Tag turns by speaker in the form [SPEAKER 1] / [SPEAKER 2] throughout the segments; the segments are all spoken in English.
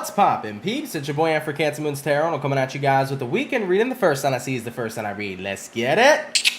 [SPEAKER 1] What's poppin', peeps? It's your boy for CancerMoonsTarot, and I'm coming at you guys with the weekend reading. The first sign I see is the first sign I read. Let's get it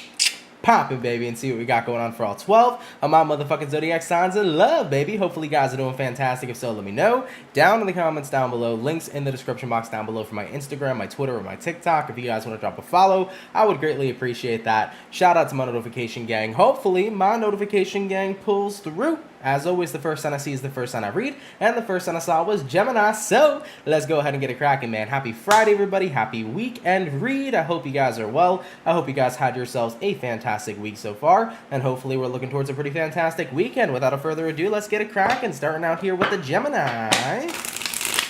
[SPEAKER 1] poppin', baby, and see what we got going on for all 12 of my motherfucking zodiac signs of love, baby. Hopefully you guys are doing fantastic. If so, let me know down in the comments down below. Links in the description box down below for my Instagram, my Twitter, or my TikTok. If you guys want to drop a follow, I would greatly appreciate that. Shout out to my notification gang. Hopefully my notification gang pulls through. As always, the first sign I see is the first sign I read, and the first sign I saw was Gemini. So let's go ahead and get it cracking, man. Happy Friday, everybody. Happy weekend read. I hope you guys are well. I hope you guys had yourselves a fantastic week so far, and hopefully we're looking towards a pretty fantastic weekend. Without further ado, let's get it cracking. Starting out here with the Gemini.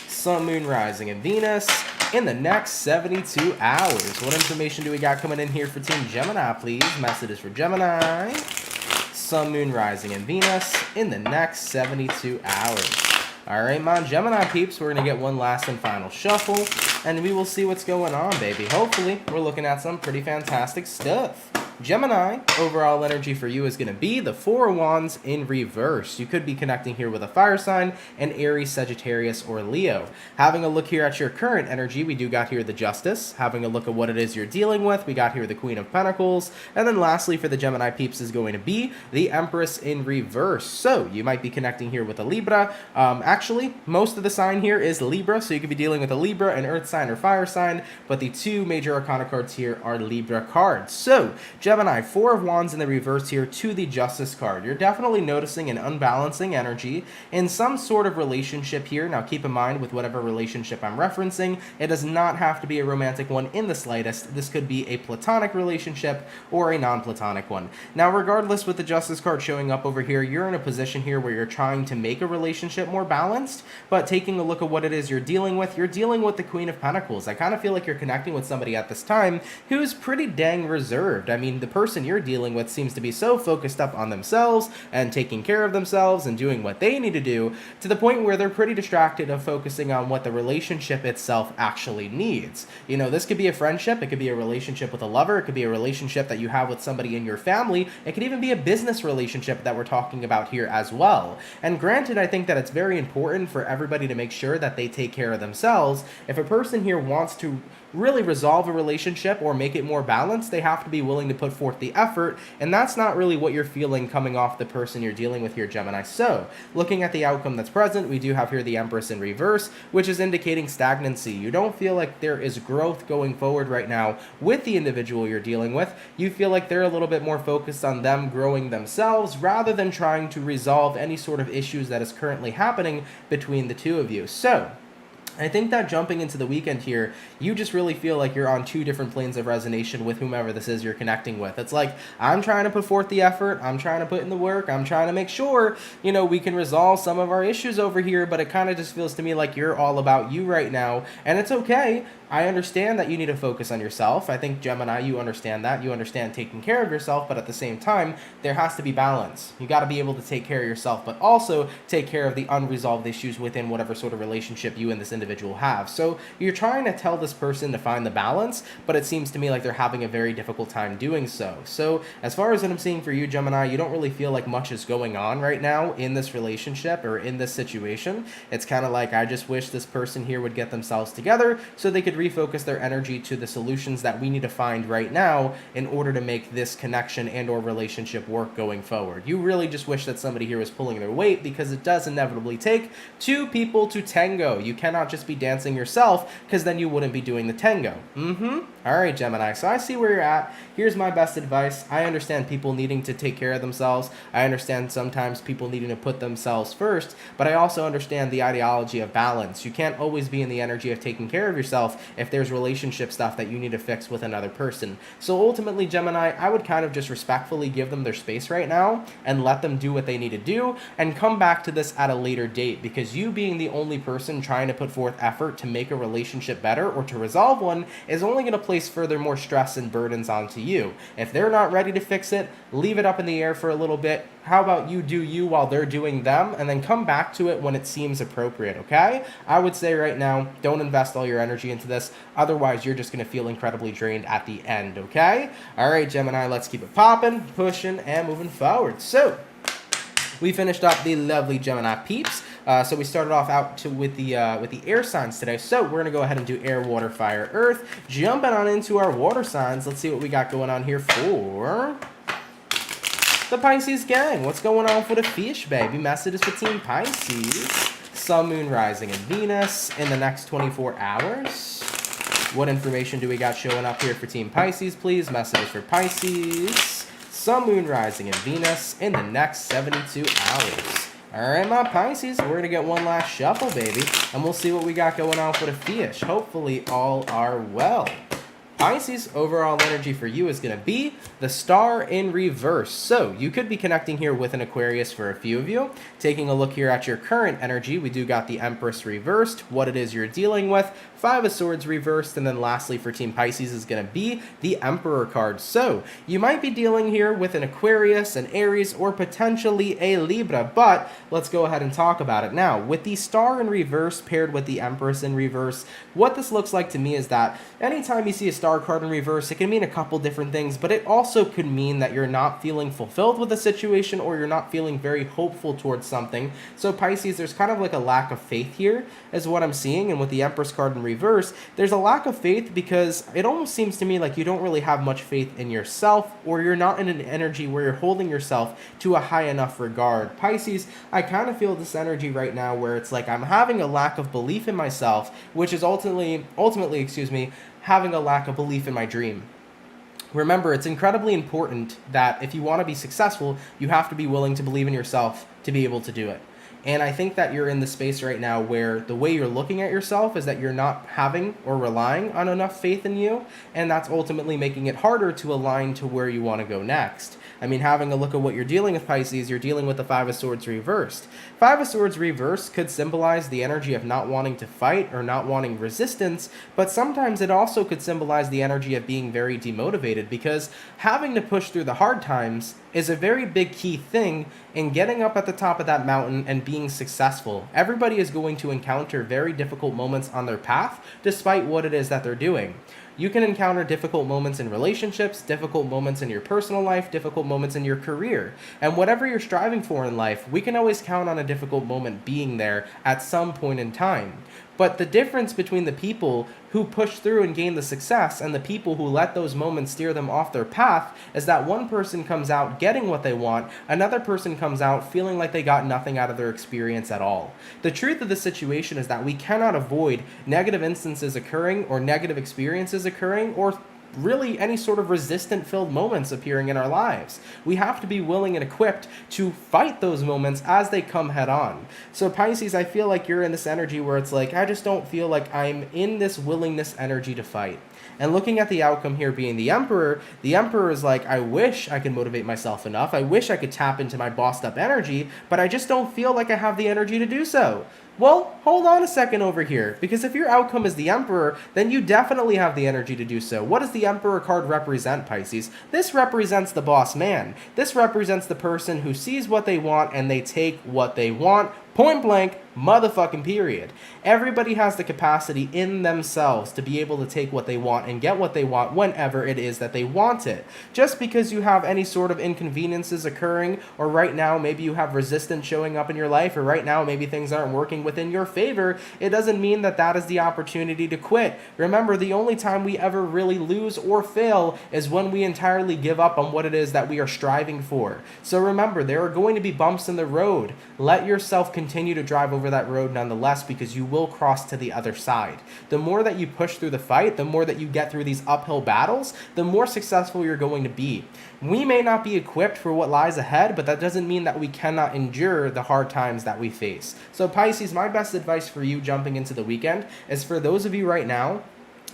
[SPEAKER 1] Sun, Moon, Rising, and Venus in the next 72 hours. What information do we got coming in here for Team Gemini, please? Messages for Gemini. Sun, Moon, Rising, and Venus in the next 72 hours. All right, my Gemini peeps, we're going to get one last and final shuffle, and we will see what's going on, baby. Hopefully, we're looking at some pretty fantastic stuff. Gemini, overall energy for you is going to be the Four of Wands in reverse. You could be connecting here with a fire sign, an Aries, Sagittarius, or Leo. Having a look here at your current energy, we do got here the Justice. Having a look at what it is you're dealing with, we got here the Queen of Pentacles. And then lastly for the Gemini peeps is going to be the Empress in reverse. So you might be connecting here with a Libra. Actually, most of the sign here is Libra, so you could be dealing with a Libra, an Earth sign, or fire sign. But the two major arcana cards here are Libra cards. So Gemini, Four of Wands in the reverse here to the Justice card. You're definitely noticing an unbalancing energy in some sort of relationship here. Now keep in mind with whatever relationship I'm referencing, it does not have to be a romantic one in the slightest. This could be a platonic relationship or a non-platonic one. Now regardless, with the Justice card showing up over here, you're in a position here where you're trying to make a relationship more balanced, but taking a look at what it is you're dealing with the Queen of Pentacles. I kind of feel like you're connecting with somebody at this time who's pretty dang reserved. I mean, the person you're dealing with seems to be so focused up on themselves and taking care of themselves and doing what they need to do, to the point where they're pretty distracted of focusing on what the relationship itself actually needs. You know, this could be a friendship, it could be a relationship with a lover, it could be a relationship that you have with somebody in your family, it could even be a business relationship that we're talking about here as well. And granted, I think that it's very important for everybody to make sure that they take care of themselves. If a person here wants to really resolve a relationship or make it more balanced, they have to be willing to put forth the effort, and that's not really what you're feeling coming off the person you're dealing with here, Gemini. So, looking at the outcome that's present, we do have here the Empress in reverse, which is indicating stagnancy. You don't feel like there is growth going forward right now with the individual you're dealing with. You feel like they're a little bit more focused on them growing themselves rather than trying to resolve any sort of issues that is currently happening between the two of you. So, I think that jumping into the weekend here, you just really feel like you're on two different planes of resonation with whomever this is you're connecting with. It's like, I'm trying to put forth the effort, I'm trying to put in the work, I'm trying to make sure, you know, we can resolve some of our issues over here, but it kind of just feels to me like you're all about you right now, and it's okay. I understand that you need to focus on yourself. I think, Gemini, you understand that. You understand taking care of yourself, but at the same time, there has to be balance. You got to be able to take care of yourself, but also take care of the unresolved issues within whatever sort of relationship you and this individual have. So you're trying to tell this person to find the balance, but it seems to me like they're having a very difficult time doing so. So as far as what I'm seeing for you, Gemini, you don't really feel like much is going on right now in this relationship or in this situation. It's kind of like, I just wish this person here would get themselves together so they could refocus their energy to the solutions that we need to find right now in order to make this connection and or relationship work going forward. You really just wish that somebody here was pulling their weight, because it does inevitably take two people to tango. You cannot just be dancing yourself, because then you wouldn't be doing the tango. All right, Gemini, so I see where you're at. Here's my best advice. I understand people needing to take care of themselves. I understand sometimes people needing to put themselves first, but I also understand the ideology of balance. You can't always be in the energy of taking care of yourself if there's relationship stuff that you need to fix with another person. So ultimately, Gemini, I would kind of just respectfully give them their space right now and let them do what they need to do and come back to this at a later date, because you being the only person trying to put forth effort to make a relationship better or to resolve one is only going to place further more stress and burdens onto you. If they're not ready to fix it, leave it up in the air for a little bit. How about you do you while they're doing them, and then come back to it when it seems appropriate, okay? I would say right now, don't invest all your energy into this. Otherwise, you're just going to feel incredibly drained at the end, okay? All right, Gemini, let's keep it popping, pushing, and moving forward. So, We finished up the lovely Gemini peeps. So we started off with the air signs today. So we're gonna go ahead and do air, water, fire, earth. Jumping on into our water signs. Let's see what we got going on here for the Pisces gang. What's going on for the fish, baby? Messages for Team Pisces. Sun, Moon, Rising, and Venus in the next 24 hours. What information do we got showing up here for Team Pisces, please? Messages for Pisces. Sun, Moon, Rising, and Venus in the next 72 hours. All right, my Pisces, we're going to get one last shuffle, baby, and we'll see what we got going on for the fish. Hopefully all are well. Pisces, overall energy for you is going to be the star in reverse. So you could be connecting here with an Aquarius for a few of you. Taking a look here at your current energy, we do got the Empress reversed, what it is you're dealing with, Five of Swords reversed, and then lastly for Team Pisces is going to be the Emperor card. So you might be dealing here with an Aquarius, an Aries, or potentially a Libra, but let's go ahead and talk about it now. With the star in reverse paired with the Empress in reverse, what this looks like to me is that anytime you see a star card in reverse, it can mean a couple different things, but it also could mean that you're not feeling fulfilled with a situation or you're not feeling very hopeful towards something. So Pisces, there's kind of like a lack of faith here is what I'm seeing, and with the Empress card in reverse, there's a lack of faith because it almost seems to me like you don't really have much faith in yourself, or you're not in an energy where you're holding yourself to a high enough regard. Pisces, I kind of feel this energy right now where it's like I'm having a lack of belief in myself, which is ultimately, having a lack of belief in my dream. Remember, it's incredibly important that if you want to be successful, you have to be willing to believe in yourself to be able to do it. And I think that you're in the space right now where the way you're looking at yourself is that you're not having or relying on enough faith in you, and that's ultimately making it harder to align to where you want to go next. I mean, having a look at what you're dealing with, Pisces, you're dealing with the Five of Swords reversed. Five of Swords reversed could symbolize the energy of not wanting to fight or not wanting resistance, but sometimes it also could symbolize the energy of being very demotivated, because having to push through the hard times is a very big key thing in getting up at the top of that mountain and being successful. Everybody is going to encounter very difficult moments on their path, despite what it is that they're doing. You can encounter difficult moments in relationships, difficult moments in your personal life, difficult moments in your career. And whatever you're striving for in life, we can always count on a difficult moment being there at some point in time. But the difference between the people who push through and gain the success and the people who let those moments steer them off their path is that one person comes out getting what they want, another person comes out feeling like they got nothing out of their experience at all. The truth of the situation is that we cannot avoid negative instances occurring or negative experiences occurring or really any sort of resistant-filled moments appearing in our lives. We have to be willing and equipped to fight those moments as they come head on. So Pisces, I feel like you're in this energy where it's like, I just don't feel like I'm in this willingness energy to fight. And looking at the outcome here being the Emperor is like, I wish I could motivate myself enough. I wish I could tap into my bossed up energy, but I just don't feel like I have the energy to do so. Well, hold on a second over here, because if your outcome is the Emperor, then you definitely have the energy to do so. What does the Emperor card represent, Pisces? This represents the boss man. This represents the person who sees what they want and they take what they want. Point blank, motherfucking period. Everybody has the capacity in themselves to be able to take what they want and get what they want whenever it is that they want it. Just because you have any sort of inconveniences occurring, or right now maybe you have resistance showing up in your life, or right now maybe things aren't working within your favor, it doesn't mean that that is the opportunity to quit. Remember, the only time we ever really lose or fail is when we entirely give up on what it is that we are striving for. So remember, there are going to be bumps in the road. Let yourself continue to drive over that road nonetheless, because you will cross to the other side. The more that you push through the fight, the more that you get through these uphill battles, the more successful you're going to be. We may not be equipped for what lies ahead, but that doesn't mean that we cannot endure the hard times that we face. So Pisces, my best advice for you jumping into the weekend is for those of you right now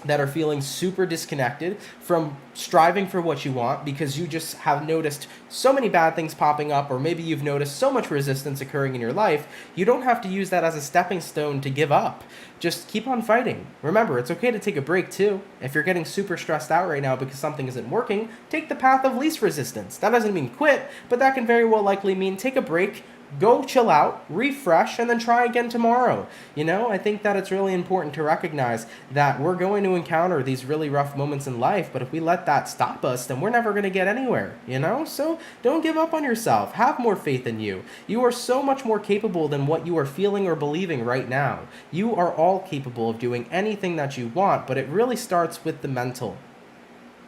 [SPEAKER 1] that are feeling super disconnected from striving for what you want because you just have noticed so many bad things popping up, or maybe you've noticed so much resistance occurring in your life, you don't have to use that as a stepping stone to give up. Just keep on fighting. Remember, it's okay to take a break too. If you're getting super stressed out right now because something isn't working, take the path of least resistance. That doesn't mean quit, but that can very well likely mean take a break, go chill out, refresh, and then try again tomorrow. You know, I think that it's really important to recognize that we're going to encounter these really rough moments in life, but if we let that stop us, then we're never going to get anywhere, you know? So don't give up on yourself. Have more faith in you. You are so much more capable than what you are feeling or believing right now. You are all capable of doing anything that you want, but it really starts with the mental.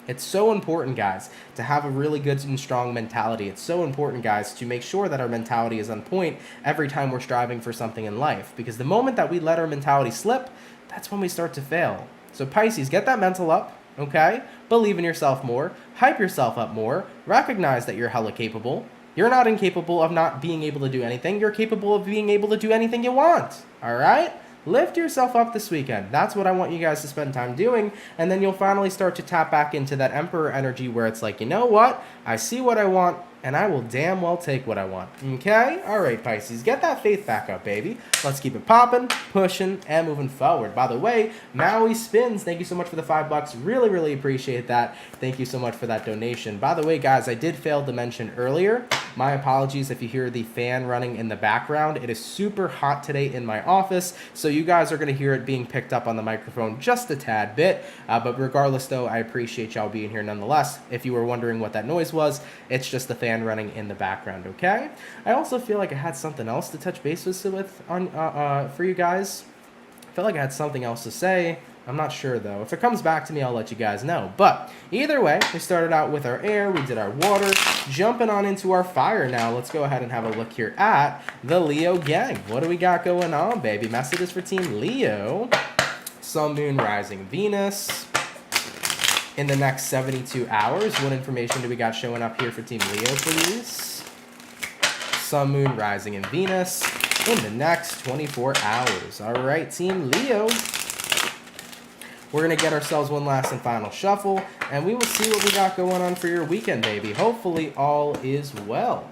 [SPEAKER 1] It's so important, guys, to have a really good and strong mentality. It's so important, guys, to make sure that our mentality is on point every time we're striving for something in life. Because the moment that we let our mentality slip, that's when we start to fail. So Pisces, get that mental up, okay? Believe in yourself more. Hype yourself up more. Recognize that you're hella capable. You're not incapable of not being able to do anything. You're capable of being able to do anything you want, all right? Lift yourself up this weekend. That's what I want you guys to spend time doing. And then you'll finally start to tap back into that Emperor energy where it's like, you know what? I see what I want, and I will damn well take what I want. Okay? All right, Pisces. Get that faith back up, baby. Let's keep it popping, pushing, and moving forward. By the way, Maui Spins, thank you so much for the $5. Really, really appreciate that. Thank you so much for that donation. By the way, guys, I did fail to mention earlier, my apologies if you hear the fan running in the background. It is super hot today in my office, so you guys are going to hear it being picked up on the microphone just a tad bit. But regardless, though, I appreciate y'all being here nonetheless. If you were wondering what that noise was, it's just the fan running in the background, okay? I also feel like I had something else to touch base with on for you guys. I felt like I had something else to say. I'm not sure, though. If it comes back to me, I'll let you guys know. But either way, we started out with our air, we did our water, jumping on into our fire now. Let's go ahead and have a look here at the Leo gang. What do we got going on, baby? Messages for Team Leo. Sun, Moon, Rising, Venus. In the next 72 hours, what information do we got showing up here for Team Leo, please? Sun, Moon, Rising, and Venus in the next 24 hours. All right, Team Leo. We're going to get ourselves one last and final shuffle, and we will see what we got going on for your weekend, baby. Hopefully, all is well.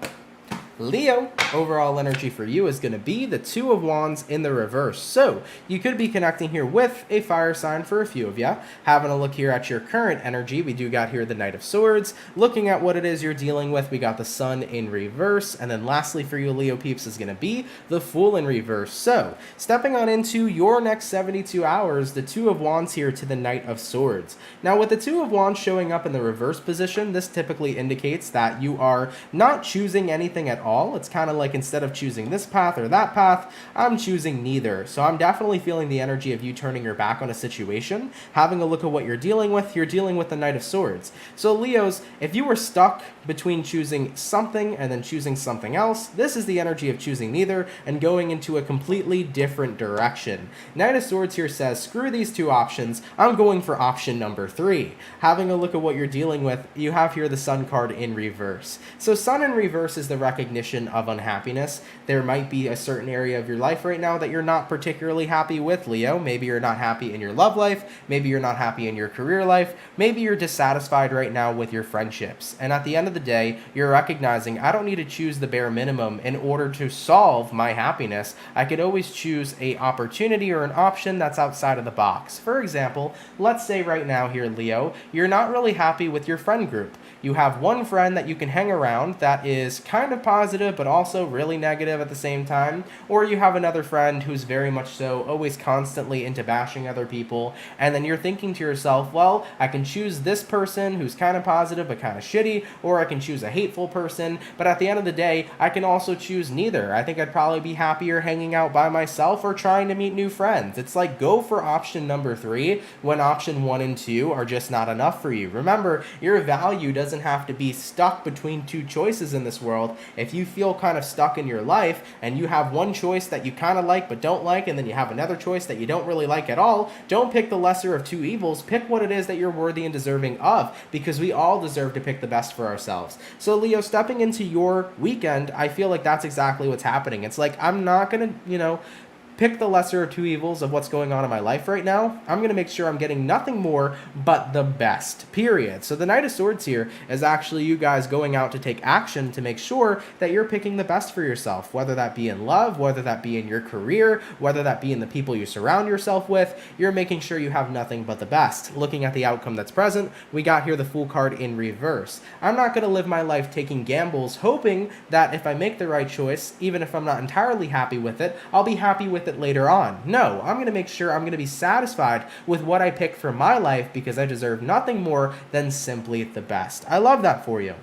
[SPEAKER 1] Leo, overall energy for you is going to be the Two of Wands in the reverse. So you could be connecting here with a fire sign for a few of you. Having a look here at your current energy, we do got here the Knight of Swords. Looking at what it is you're dealing with, we got the Sun in reverse. And then lastly for you Leo peeps is going to be the Fool in reverse. So stepping on into your next 72 hours, the Two of Wands here to the Knight of Swords. Now with the Two of Wands showing up in the reverse position, this typically indicates that you are not choosing anything at all. It's kind of like instead of choosing this path or that path, I'm choosing neither. So I'm definitely feeling the energy of you turning your back on a situation, having a look at what you're dealing with the Knight of Swords. So Leos, if you were stuck between choosing something and then choosing something else, this is the energy of choosing neither and going into a completely different direction. Knight of Swords here says, screw these two options, I'm going for option number 3. Having a look at what you're dealing with, you have here the Sun card in reverse. So Sun in reverse is the recognition of unhappiness. There might be a certain area of your life right now that you're not particularly happy with, Leo. Maybe you're not happy in your love life. Maybe you're not happy in your career life. Maybe you're dissatisfied right now with your friendships. And at the end of the day, you're recognizing I don't need to choose the bare minimum in order to solve my happiness. I could always choose a opportunity or an option that's outside of the box. For example, let's say right now here, Leo, you're not really happy with your friend group. You have one friend that you can hang around that is kind of positive but also really negative at the same time, or you have another friend who's very much so always constantly into bashing other people, and then you're thinking to yourself, well, I can choose this person who's kind of positive but kind of shitty, or I can choose a hateful person, but at the end of the day, I can also choose neither. I think I'd probably be happier hanging out by myself or trying to meet new friends. It's like go for option number 3 when option 1 and 2 are just not enough for you. Remember, your value doesn't have to be stuck between two choices in this world. If you feel kind of stuck in your life and you have one choice that you kind of like but don't like, and then you have another choice that you don't really like at all, don't pick the lesser of two evils. Pick what it is that you're worthy and deserving of, because we all deserve to pick the best for ourselves. So Leo, stepping into your weekend, I feel like that's exactly what's happening. It's like I'm not gonna, pick the lesser of two evils of what's going on in my life right now. I'm going to make sure I'm getting nothing more but the best, period. So the Knight of Swords here is actually you guys going out to take action to make sure that you're picking the best for yourself, whether that be in love, whether that be in your career, whether that be in the people you surround yourself with. You're making sure you have nothing but the best. Looking at the outcome that's present, we got here the Fool card in reverse. I'm not going to live my life taking gambles, hoping that if I make the right choice, even if I'm not entirely happy with it, I'll be happy with it later on. No, I'm going to make sure I'm going to be satisfied with what I pick for my life because I deserve nothing more than simply the best. I love that for you.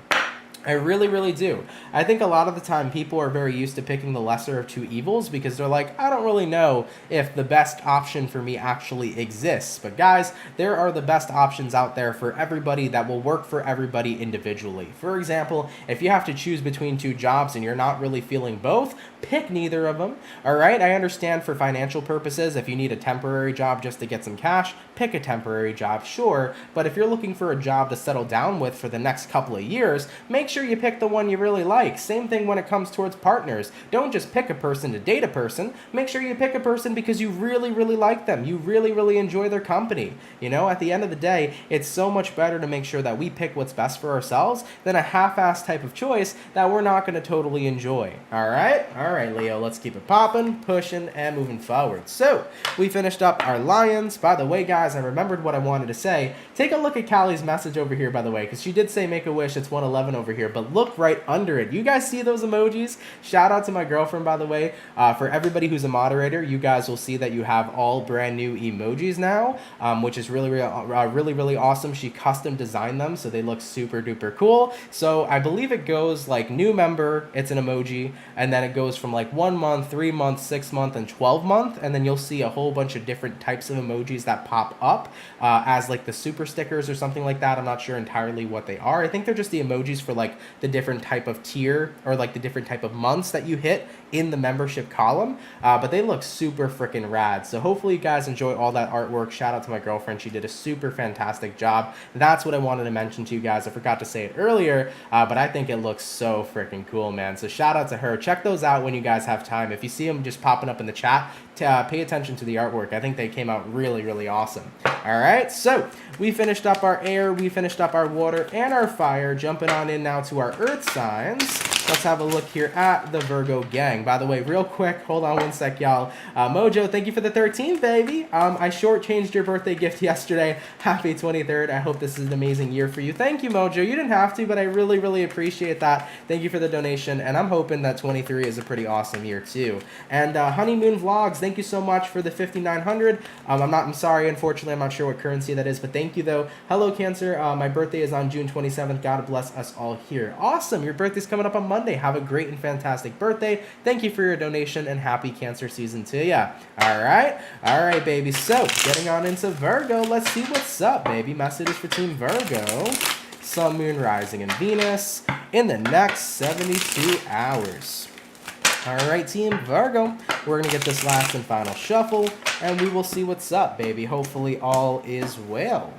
[SPEAKER 1] I really, really do. I think a lot of the time people are very used to picking the lesser of two evils because they're like, I don't really know if the best option for me actually exists. But guys, there are the best options out there for everybody that will work for everybody individually. For example, if you have to choose between two jobs and you're not really feeling both, pick neither of them. All right, I understand for financial purposes, if you need a temporary job just to get some cash, pick a temporary job, sure. But if you're looking for a job to settle down with for the next couple of years, make sure you pick the one you really like. Same thing when it comes towards partners. Don't just pick a person to date a person. Make sure you pick a person because you really, really like them. You really, really enjoy their company. You know, at the end of the day, it's so much better to make sure that we pick what's best for ourselves than a half-assed type of choice that we're not going to totally enjoy. All right? All right, Leo, let's keep it popping, pushing, and moving forward. So, we finished up our lions. By the way, guys, I remembered what I wanted to say. Take a look at Callie's message over here, by the way, because she did say make a wish. It's 111 over here, but look right under it. You guys see those emojis? Shout out to my girlfriend, by the way. For everybody who's a moderator, you guys will see that you have all brand new emojis now, which is really, really awesome. She custom designed them, so they look super duper cool. So I believe it goes like new member, it's an emoji, and then it goes from like 1 month, 3 months, 6 month, and 12 month, and then you'll see a whole bunch of different types of emojis that pop up as like the super stickers or something like that. I'm not sure entirely what they are. I think they're just the emojis for like the different type of tier or like the different type of months that you hit in the membership column, but they look super freaking rad. So hopefully you guys enjoy all that artwork. Shout out to my girlfriend. She did a super fantastic job. That's what I wanted to mention to you guys. I forgot to say it earlier, but I think it looks so freaking cool, man. So shout out to her. Check those out when you guys have time. If you see them just popping up in the chat, pay attention to the artwork. I think they came out really, really awesome. All right, so we finished up our air, we finished up our water and our fire. Jumping on in now to our earth signs. Let's have a look here at the Virgo gang. By the way, real quick, hold on one sec, y'all. Mojo, thank you for the 13th, baby. I shortchanged your birthday gift yesterday. Happy 23rd. I hope this is an amazing year for you. Thank you, Mojo. You didn't have to, but I really, really appreciate that. Thank you for the donation, and I'm hoping that 23 is a pretty awesome year, too. And Honeymoon Vlogs, thank you so much for the 5,900. I'm sorry, unfortunately, I'm not sure what currency that is, but thank you, though. Hello, Cancer. My birthday is on June 27th. God bless us all here. Awesome. Your birthday's coming up on Monday. Have a great and fantastic birthday. Thank you for your donation and happy Cancer season to ya. All right, baby. So getting on into Virgo, let's see what's up, baby. Messages for Team Virgo. Sun, Moon, Rising, and Venus in the next 72 hours. All right, Team Virgo, we're gonna get this last and final shuffle, and we will see what's up, baby. Hopefully all is well.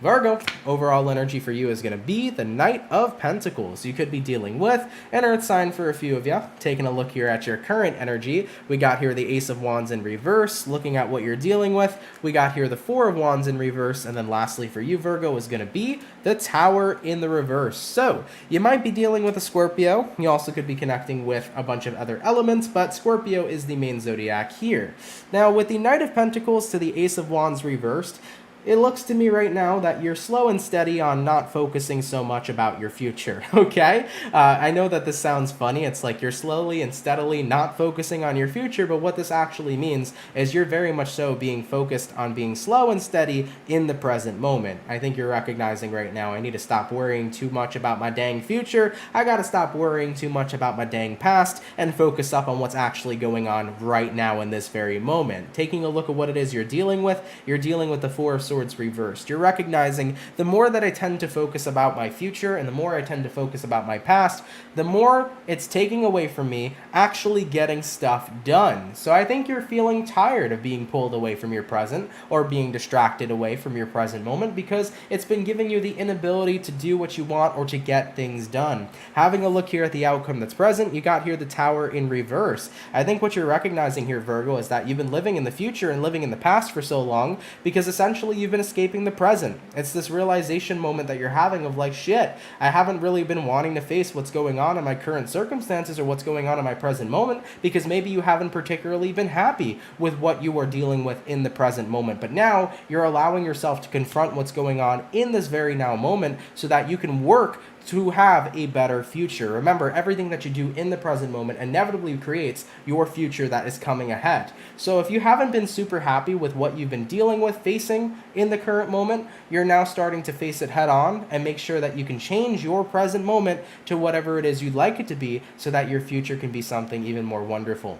[SPEAKER 1] Virgo, overall energy for you is going to be the Knight of Pentacles. You could be dealing with an earth sign for a few of you. Taking a look here at your current energy, we got here the Ace of Wands in reverse. Looking at what you're dealing with, we got here the Four of Wands in reverse. And then lastly for you, Virgo, is going to be the Tower in the reverse. So you might be dealing with a Scorpio. You also could be connecting with a bunch of other elements, but Scorpio is the main zodiac here. Now with the Knight of Pentacles to the Ace of Wands reversed, it looks to me right now that you're slow and steady on not focusing so much about your future, okay? I know that this sounds funny. It's like you're slowly and steadily not focusing on your future, but what this actually means is you're very much so being focused on being slow and steady in the present moment. I think you're recognizing right now, I need to stop worrying too much about my dang future. I gotta stop worrying too much about my dang past and focus up on what's actually going on right now in this very moment. Taking a look at what it is you're dealing with the Four of Swords reversed. You're recognizing the more that I tend to focus about my future and the more I tend to focus about my past, the more it's taking away from me actually getting stuff done. So I think you're feeling tired of being pulled away from your present or being distracted away from your present moment because it's been giving you the inability to do what you want or to get things done. Having a look here at the outcome that's present, you got here the Tower in reverse. I think what you're recognizing here, Virgo, is that you've been living in the future and living in the past for so long because essentially you've been escaping the present. It's this realization moment that you're having of like, shit, I haven't really been wanting to face what's going on in my current circumstances or what's going on in my present moment because maybe you haven't particularly been happy with what you are dealing with in the present moment. But now you're allowing yourself to confront what's going on in this very now moment so that you can work to have a better future. Remember, everything that you do in the present moment inevitably creates your future that is coming ahead. So if you haven't been super happy with what you've been dealing with, facing in the current moment, you're now starting to face it head on and make sure that you can change your present moment to whatever it is you'd like it to be so that your future can be something even more wonderful.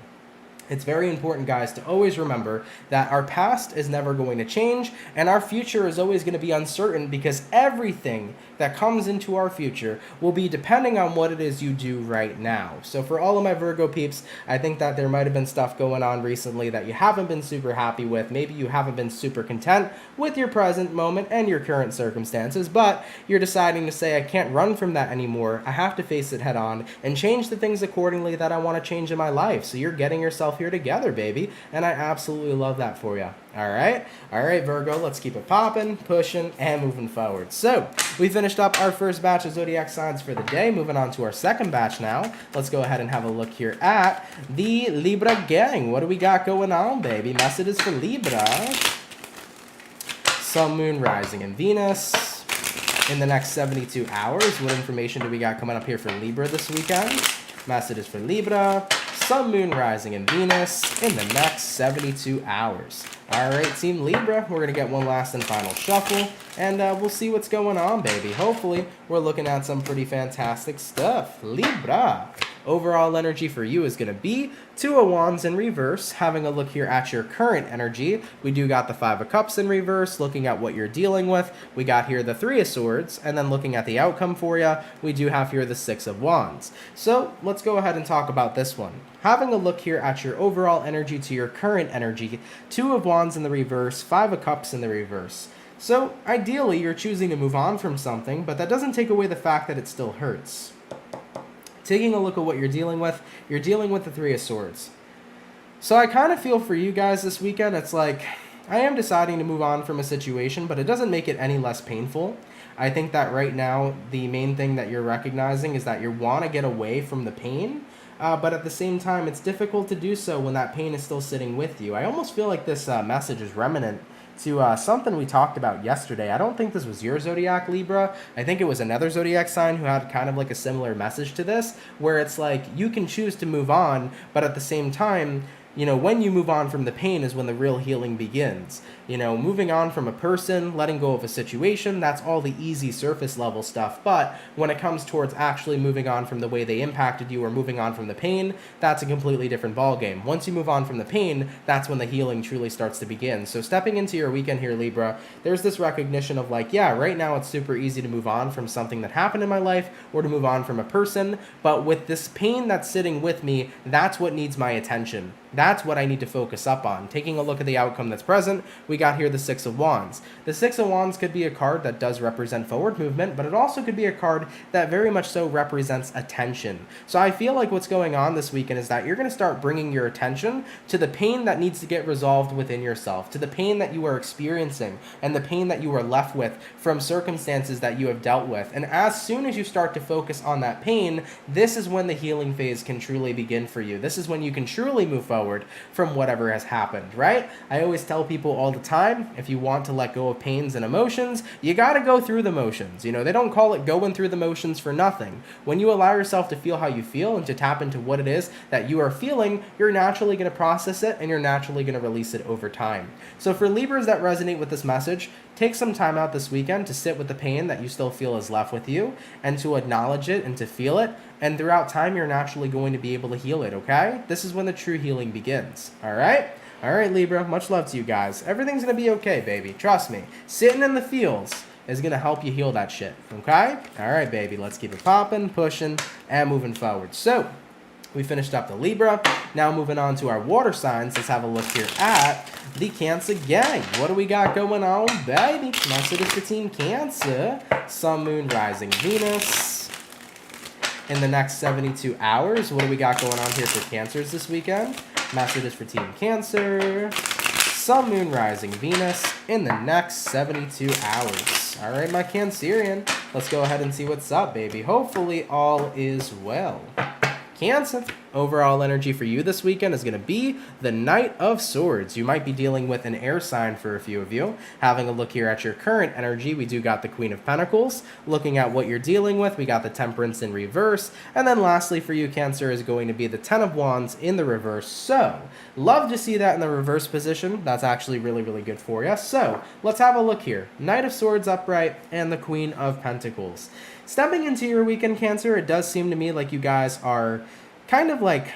[SPEAKER 1] It's very important, guys, to always remember that our past is never going to change and our future is always going to be uncertain because everything that comes into our future will be depending on what it is you do right now. So for all of my Virgo peeps, I think that there might have been stuff going on recently that you haven't been super happy with. Maybe you haven't been super content with your present moment and your current circumstances, but you're deciding to say, I can't run from that anymore. I have to face it head on and change the things accordingly that I want to change in my life. So you're getting yourself here together, baby, and I absolutely love that for you. All right, Virgo, let's keep it popping, pushing, and moving forward. So we finished up our first batch of zodiac signs for the day. Moving on to our second batch now. Let's go ahead and have a look here at the Libra gang. What do we got going on, baby? Messages for Libra. Sun, Moon, Rising, and Venus in the next 72 hours. What information do we got coming up here for Libra this weekend? Messages for Libra. Sun, Moon, Rising, and Venus in the next 72 hours. All right, Team Libra, we're going to get one last and final shuffle, and we'll see what's going on, baby. Hopefully, we're looking at some pretty fantastic stuff. Libra, overall energy for you is going to be Two of Wands in reverse. Having a look here at your current energy, we do got the Five of Cups in reverse, looking at what you're dealing with. We got here the Three of Swords, and then looking at the outcome for you, we do have here the Six of Wands. So let's go ahead and talk about this one. Having a look here at your overall energy to your current energy, Two of Wands in the reverse, Five of Cups in the reverse. So ideally, you're choosing to move on from something, but that doesn't take away the fact that it still hurts. Taking a look at what you're dealing with the Three of Swords. So I kind of feel for you guys this weekend, it's like, I am deciding to move on from a situation, but it doesn't make it any less painful. I think that right now, the main thing that you're recognizing is that you want to get away from the pain, but at the same time, it's difficult to do so when that pain is still sitting with you. I almost feel like this message is remnant to something we talked about yesterday. I don't think this was your zodiac, Libra. I think it was another zodiac sign who had kind of like a similar message to this, where it's like you can choose to move on, but at the same time, you know, when you move on from the pain is when the real healing begins. You know, moving on from a person, letting go of a situation, that's all the easy surface level stuff. But when it comes towards actually moving on from the way they impacted you or moving on from the pain, that's a completely different ballgame. Once you move on from the pain, that's when the healing truly starts to begin. So stepping into your weekend here, Libra, there's this recognition of like, yeah, right now it's super easy to move on from something that happened in my life or to move on from a person. But with this pain that's sitting with me, that's what needs my attention. That's what I need to focus up on. Taking a look at the outcome that's present, we got here the Six of Wands. The Six of Wands could be a card that does represent forward movement, but it also could be a card that very much so represents attention. So I feel like what's going on this weekend is that you're going to start bringing your attention to the pain that needs to get resolved within yourself, to the pain that you are experiencing, and the pain that you are left with from circumstances that you have dealt with. And as soon as you start to focus on that pain, this is when the healing phase can truly begin for you. This is when you can truly move forward from whatever has happened, right? I always tell people all the time, if you want to let go of pains and emotions, you got to go through the motions. You know, they don't call it going through the motions for nothing. When you allow yourself to feel how you feel and to tap into what it is that you are feeling, you're naturally going to process it and you're naturally going to release it over time. So for Libras that resonate with this message, take some time out this weekend to sit with the pain that you still feel is left with you and to acknowledge it and to feel it. And throughout time, you're naturally going to be able to heal it, okay? This is when the true healing begins, all right? All right, Libra, much love to you guys. Everything's going to be okay, baby. Trust me. Sitting in the fields is going to help you heal that shit, okay? All right, baby, let's keep it popping, pushing, and moving forward. So, we finished up the Libra. Now moving on to our water signs. Let's have a look here at the Cancer gang. What do we got going on, baby? Messages for Team Cancer. Sun, Moon, Rising, Venus. In the next 72 hours, what do we got going on here for Cancers this weekend? Messages for Team Cancer. Sun, Moon, Rising, Venus in the next 72 hours. All right, my Cancerian. Let's go ahead and see what's up, baby. Hopefully all is well. Cancer, overall energy for you this weekend is going to be the Knight of Swords. You might be dealing with an air sign for a few of you. Having a look here at your current energy, we do got the Queen of Pentacles. Looking at what you're dealing with, we got the Temperance in reverse. And then lastly for you, Cancer, is going to be the Ten of Wands in the reverse. So, love to see that in the reverse position. That's actually really, really good for you. So, let's have a look here. Knight of Swords upright and the Queen of Pentacles. Stepping into your weekend, Cancer, it does seem to me like you guys are kind of like,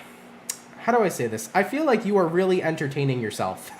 [SPEAKER 1] how do I say this? I feel like you are really entertaining yourself.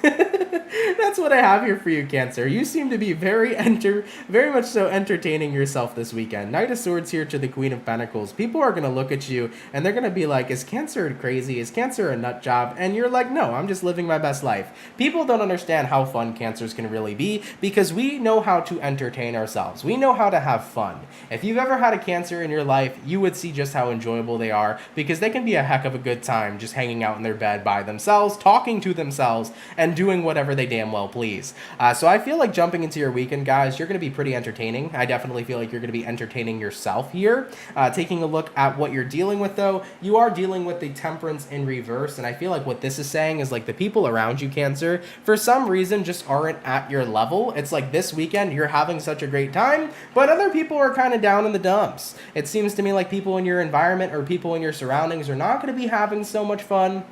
[SPEAKER 1] That's what I have here for you, Cancer. You seem to be very much so entertaining yourself this weekend. Knight of Swords here to the Queen of Pentacles. People are going to look at you and they're going to be like, is Cancer crazy? Is Cancer a nut job? And you're like, no, I'm just living my best life. People don't understand how fun Cancers can really be because we know how to entertain ourselves. We know how to have fun. If you've ever had a Cancer in your life, you would see just how enjoyable they are because they can be a heck of a good time just hanging out in their bed by themselves, talking to themselves, and doing whatever they damn well please. So I feel like jumping into your weekend, guys, you're going to be pretty entertaining. I definitely feel like you're going to be entertaining yourself here. Taking a look at what you're dealing with, though, you are dealing with the Temperance in reverse, and I feel like what this is saying is like the people around you, Cancer, for some reason just aren't at your level. It's like this weekend you're having such a great time, but other people are kind of down in the dumps. It seems to me like people in your environment or people in your surroundings are not going to be having so much fun.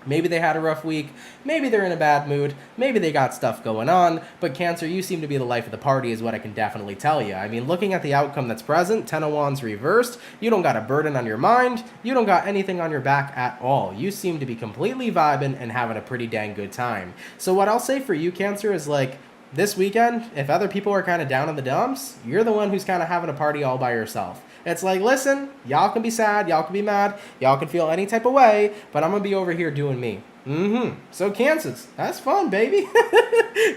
[SPEAKER 1] Maybe they had a rough week, maybe they're in a bad mood, maybe they got stuff going on, but Cancer, you seem to be the life of the party is what I can definitely tell you. I mean, looking at the outcome that's present, Ten of Wands reversed, you don't got a burden on your mind, you don't got anything on your back at all. You seem to be completely vibing and having a pretty dang good time. So what I'll say for you, Cancer, is like, this weekend, if other people are kind of down in the dumps, you're the one who's kind of having a party all by yourself. It's like, listen, y'all can be sad, y'all can be mad, y'all can feel any type of way, but I'm going to be over here doing me. So Cancers, that's fun, baby.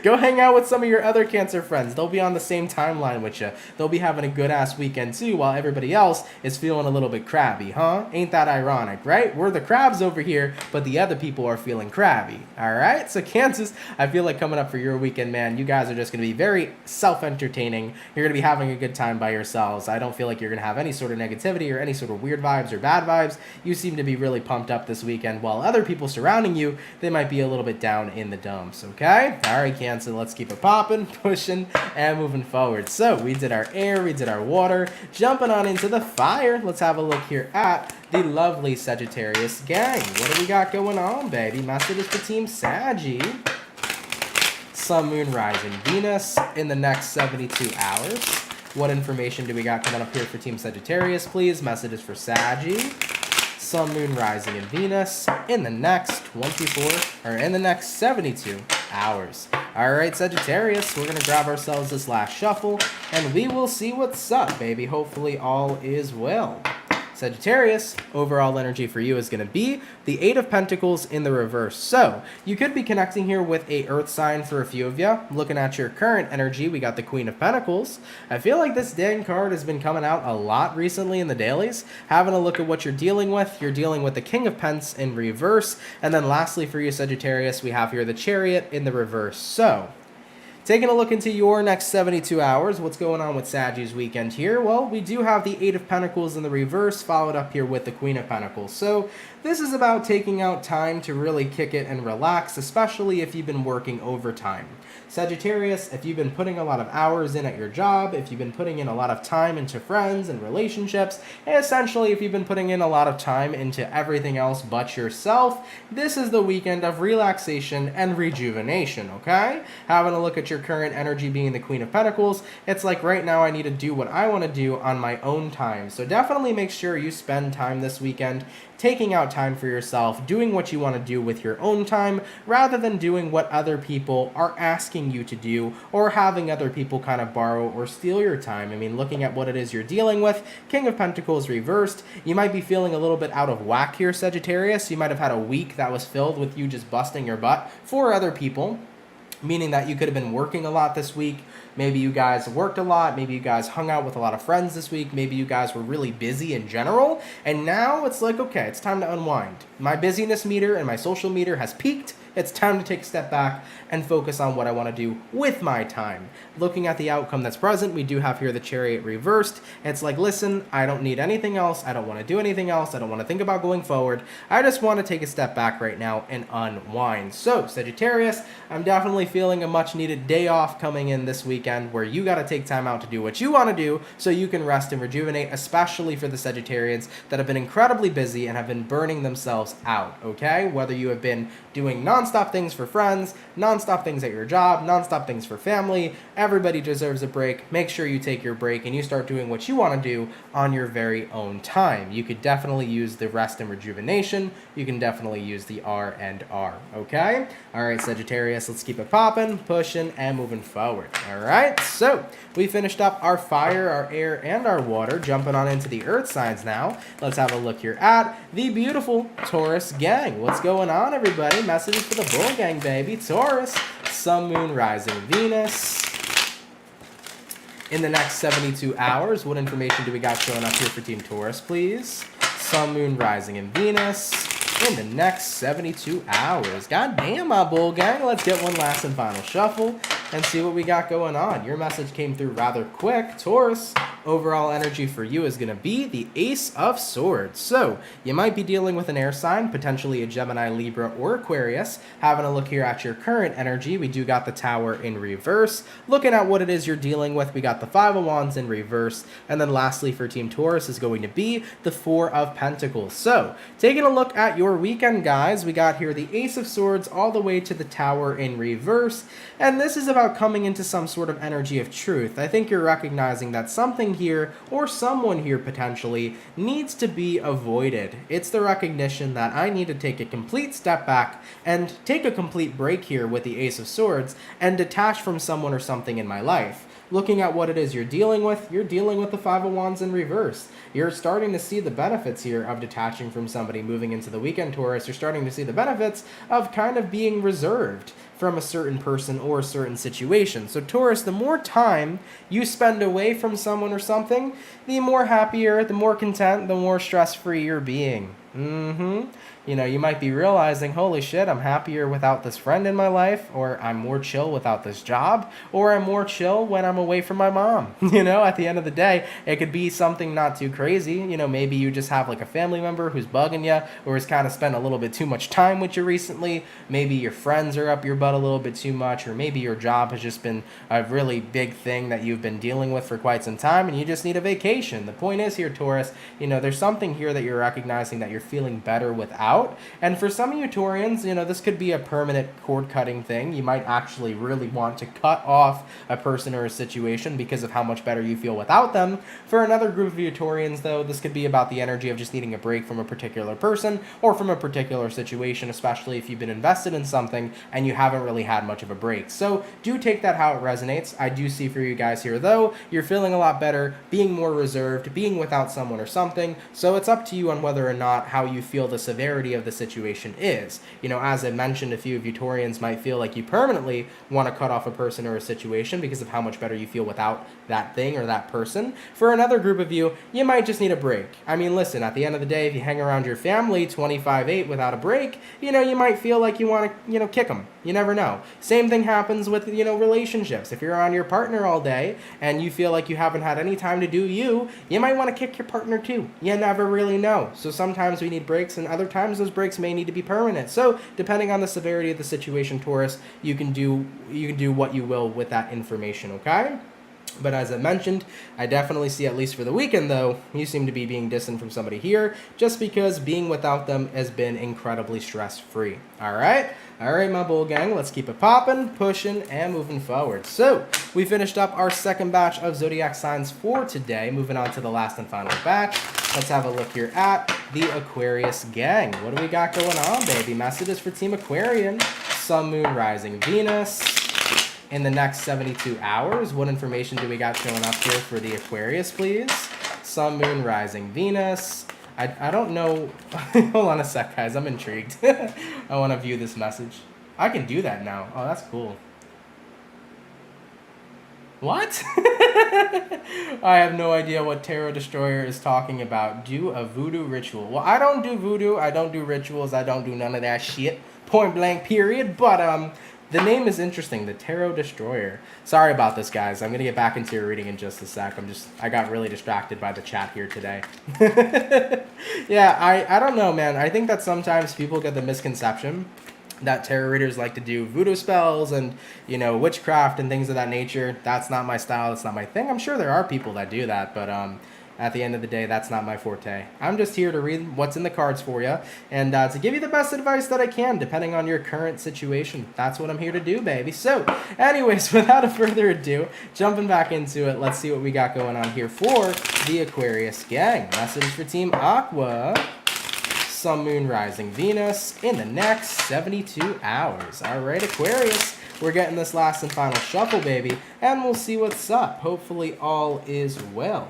[SPEAKER 1] Go hang out with some of your other Cancer friends. They'll be on the same timeline with you. They'll be having a good-ass weekend, too, while everybody else is feeling a little bit crabby, huh? Ain't that ironic, right? We're the crabs over here, but the other people are feeling crabby, all right? So Cancers, I feel like coming up for your weekend, man, you guys are just going to be very self-entertaining. You're going to be having a good time by yourselves. I don't feel like you're going to have any sort of negativity or any sort of weird vibes or bad vibes. You seem to be really pumped up this weekend, while other people surrounding you, they might be a little bit down in the dumps, okay? All right, Cancer, let's keep it popping, pushing, and moving forward. So we did our air, we did our water, jumping on into the fire. Let's have a look here at the lovely Sagittarius gang. What do we got going on, baby? Messages for Team Saggy. Sun, Moon, Rising, Venus in the next 72 hours. What information do we got coming up here for Team Sagittarius, please? Messages for Saggy. Sun, Moon, Rising, and Venus in the next 72 hours. All right, Sagittarius, we're going to grab ourselves this last shuffle, and we will see what's up, baby. Hopefully all is well. Sagittarius, overall energy for you is going to be the Eight of Pentacles in the reverse. So, you could be connecting here with a earth sign for a few of you. Looking at your current energy, we got the Queen of Pentacles. I feel like this dang card has been coming out a lot recently in the dailies. Having a look at what you're dealing with the King of Pence in reverse. And then lastly for you, Sagittarius, we have here the Chariot in the reverse. So, taking a look into your next 72 hours, what's going on with Saggy's weekend here? Well, we do have the Eight of Pentacles in the reverse, followed up here with the Queen of Pentacles. So this is about taking out time to really kick it and relax, especially if you've been working overtime. Sagittarius, if you've been putting a lot of hours in at your job, if you've been putting in a lot of time into friends and relationships, and essentially if you've been putting in a lot of time into everything else but yourself, this is the weekend of relaxation and rejuvenation, okay? Having a look at your your current energy being the Queen of Pentacles, it's like right now I need to do what I want to do on my own time. So definitely make sure you spend time this weekend taking out time for yourself, doing what you want to do with your own time, rather than doing what other people are asking you to do, or having other people kind of borrow or steal your time. I mean, looking at what it is you're dealing with, King of Pentacles reversed, you might be feeling a little bit out of whack here, Sagittarius. You might have had a week that was filled with you just busting your butt for other people, meaning that you could have been working a lot this week. Maybe you guys worked a lot. Maybe you guys hung out with a lot of friends this week. Maybe you guys were really busy in general. And now it's like, okay, it's time to unwind. My busyness meter and my social meter has peaked. It's time to take a step back and focus on what I want to do with my time. Looking at the outcome that's present, we do have here the Chariot reversed. It's like, listen, I don't need anything else. I don't want to do anything else. I don't want to think about going forward. I just want to take a step back right now and unwind. So, Sagittarius, I'm definitely feeling a much needed day off coming in this weekend where you got to take time out to do what you want to do so you can rest and rejuvenate, especially for the Sagittarians that have been incredibly busy and have been burning themselves out, okay? Whether you have been doing nonstop things for friends, nonstop things at your job, nonstop things for family, everybody deserves a break. Make sure you take your break and you start doing what you want to do on your very own time. You could definitely use the rest and rejuvenation. You can definitely use the R&R, okay? All right, Sagittarius, let's keep it popping, pushing, and moving forward. All right, so we finished up our fire, our air, and our water. Jumping on into the earth signs now. Let's have a look here at the beautiful Taurus gang. What's going on, everybody? Messages for the bull gang, baby. Taurus, Sun, Moon, Rising, Venus. In the next 72 hours, what information do we got showing up here for Team Taurus, please? Sun, Moon, Rising, and Venus. In the next 72 hours. God damn, my bull gang. Let's get one last and final shuffle and see what we got going on. Your message came through rather quick. Taurus, overall energy for you is going to be the Ace of Swords. So, you might be dealing with an air sign, potentially a Gemini, Libra, or Aquarius. Having a look here at your current energy, we do got the Tower in reverse. Looking at what it is you're dealing with, we got the Five of Wands in reverse. And then lastly for Team Taurus is going to be the Four of Pentacles. So, taking a look at your weekend, guys, we got here the Ace of Swords all the way to the Tower in reverse. And this is about coming into some sort of energy of truth. I think you're recognizing that something here, or someone here potentially, needs to be avoided. It's the recognition that I need to take a complete step back and take a complete break here with the Ace of Swords and detach from someone or something in my life. Looking at what it is you're dealing with the Five of Wands in reverse. You're starting to see the benefits here of detaching from somebody moving into the weekend, Taurus. You're starting to see the benefits of kind of being reserved from a certain person or a certain situation. So Taurus, the more time you spend away from someone or something, the more happier, the more content, the more stress-free you're being. You know, you might be realizing, holy shit, I'm happier without this friend in my life, or I'm more chill without this job, or I'm more chill when I'm away from my mom. You know, at the end of the day, it could be something not too crazy. You know, maybe you just have like a family member who's bugging you, or has kind of spent a little bit too much time with you recently. Maybe your friends are up your butt a little bit too much, or maybe your job has just been a really big thing that you've been dealing with for quite some time, and you just need a vacation. The point is here, Taurus, you know, there's something here that you're recognizing that you're feeling better without. And for some of you Taurians, you know, this could be a permanent cord cutting thing. You might actually really want to cut off a person or a situation because of how much better you feel without them. For another group of you Taurians, though, this could be about the energy of just needing a break from a particular person or from a particular situation, especially if you've been invested in something and you haven't really had much of a break. So do take that how it resonates. I do see for you guys here, though, you're feeling a lot better, being more reserved, being without someone or something. So it's up to you on whether or not how you feel the severity of the situation is. You know, as I mentioned, a few of you Taurians might feel like you permanently want to cut off a person or a situation because of how much better you feel without that thing or that person. For another group of you, you might just need a break. I mean, listen, at the end of the day, if you hang around your family 25/8 without a break, you know, you might feel like you want to, you know, kick them. You never know. Same thing happens with, you know, relationships. If you're around your partner all day and you feel like you haven't had any time to do you, you might want to kick your partner too. You never really know. So sometimes we need breaks, and other times those breaks may need to be permanent. So depending on the severity of the situation, Taurus, you can do what you will with that information, okay? But as I mentioned, I definitely see, at least for the weekend though, you seem to be being distant from somebody here just because being without them has been incredibly stress-free. All right, my bull gang, let's keep it popping, pushing, and moving forward. So we finished up our second batch of zodiac signs for today. Moving on to the last and final batch. Let's have a look here at the Aquarius gang. What do we got going on, baby? Messages for Team Aquarian. Sun, Moon, Rising, Venus. In the next 72 hours, what information do we got showing up here for the Aquarius, please? Sun, Moon, Rising, Venus. I don't know. Hold on a sec, guys. I'm intrigued. I want to view this message. I can do that now. Oh, that's cool. What? I have no idea what Tarot Destroyer is talking about. Do a voodoo ritual. Well, I don't do voodoo. I don't do rituals. I don't do none of that shit. Point blank, period. But, the name is interesting, the Tarot Destroyer. Sorry about this, guys. I'm going to get back into your reading in just a sec. I got really distracted by the chat here today. Yeah, I don't know, man. I think that sometimes people get the misconception that tarot readers like to do voodoo spells and, you know, witchcraft and things of that nature. That's not my style. That's not my thing. I'm sure there are people that do that, but, at the end of the day, that's not my forte. I'm just here to read what's in the cards for you and to give you the best advice that I can, depending on your current situation. That's what I'm here to do, baby. So, anyways, without further ado, jumping back into it, let's see what we got going on here for the Aquarius gang. Message for Team Aqua. Sun, Moon, Rising, Venus in the next 72 hours. All right, Aquarius. We're getting this last and final shuffle, baby, and we'll see what's up. Hopefully all is well.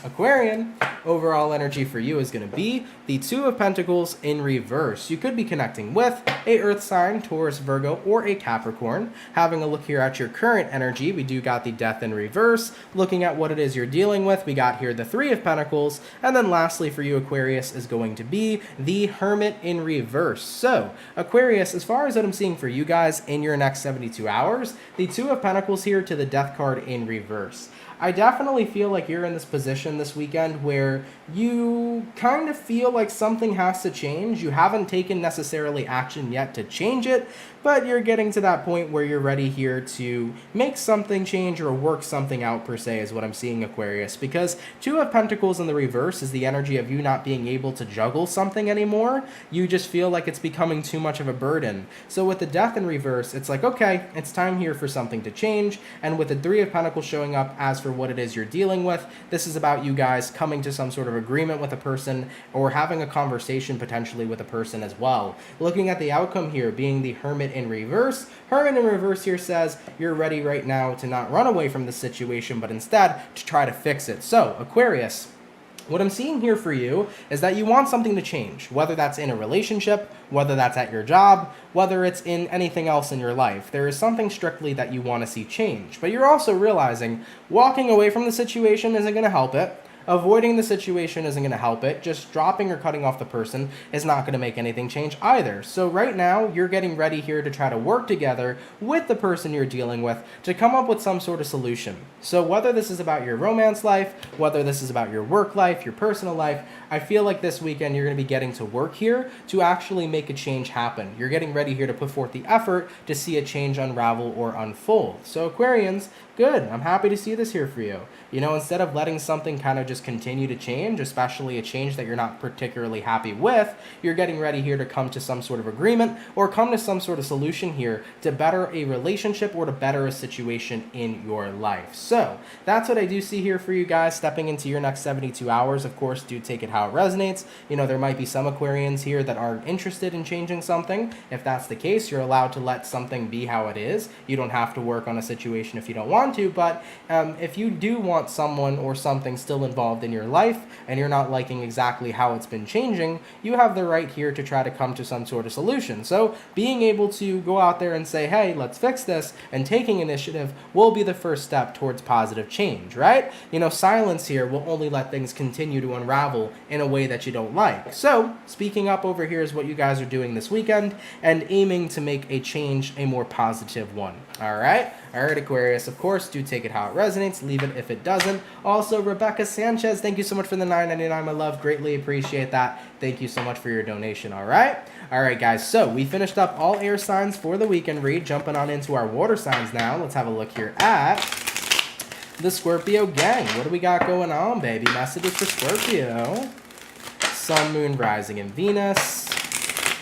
[SPEAKER 1] Aquarian, overall energy for you is going to be the Two of Pentacles in reverse. You could be connecting with a Earth sign, Taurus, Virgo, or a Capricorn. Having a look here at your current energy, we do got the Death in reverse. Looking at what it is you're dealing with, we got here the Three of Pentacles. And then lastly for you, Aquarius, is going to be the Hermit in reverse. So, Aquarius, as far as what I'm seeing for you guys in your next 72 hours, the Two of Pentacles here to the Death card in reverse. I definitely feel like you're in this position this weekend where you kind of feel like something has to change. You haven't taken necessarily action yet to change it, but you're getting to that point where you're ready here to make something change or work something out, per se, is what I'm seeing, Aquarius. Because Two of Pentacles in the reverse is the energy of you not being able to juggle something anymore. You just feel like it's becoming too much of a burden. So with the Death in reverse, it's like, okay, it's time here for something to change. And with the Three of Pentacles showing up as for what it is you're dealing with, this is about you guys coming to some sort of agreement with a person or having a conversation potentially with a person as well. Looking at the outcome here being the Hermit in reverse. Hermit in reverse here says you're ready right now to not run away from the situation, but instead to try to fix it. So, Aquarius, what I'm seeing here for you is that you want something to change, whether that's in a relationship, whether that's at your job, whether it's in anything else in your life. There is something strictly that you want to see change, but you're also realizing walking away from the situation isn't going to help it. Avoiding the situation isn't going to help it. Just dropping or cutting off the person is not going to make anything change either. So right now, you're getting ready here to try to work together with the person you're dealing with to come up with some sort of solution. So whether this is about your romance life, whether this is about your work life, your personal life, I feel like this weekend you're going to be getting to work here to actually make a change happen. You're getting ready here to put forth the effort to see a change unravel or unfold. So Aquarians, good. I'm happy to see this here for you. You know, instead of letting something kind of just continue to change, especially a change that you're not particularly happy with, you're getting ready here to come to some sort of agreement or come to some sort of solution here to better a relationship or to better a situation in your life. So that's what I do see here for you guys stepping into your next 72 hours. Of course, do take it how it resonates. You know, there might be some Aquarians here that aren't interested in changing something. If that's the case, you're allowed to let something be how it is. You don't have to work on a situation if you don't want to, but if you do want someone or something still involved in your life and you're not liking exactly how it's been changing, you have the right here to try to come to some sort of solution. So being able to go out there and say, hey, let's fix this, and taking initiative will be the first step towards positive change, right? You know, silence here will only let things continue to unravel in a way that you don't like. So speaking up over here is what you guys are doing this weekend and aiming to make a change a more positive one. All right, Aquarius, of course, do take it how it resonates, leave it if it doesn't. Also, Rebecca Sanchez, thank you so much for the $9.99, my love, greatly appreciate that. Thank you so much for your donation, all right, guys, so we finished up all air signs for the weekend read, jumping on into our water signs now. Let's have a look here at the Scorpio gang. What do we got going on, baby? Messages for Scorpio. Sun, Moon, Rising, and Venus.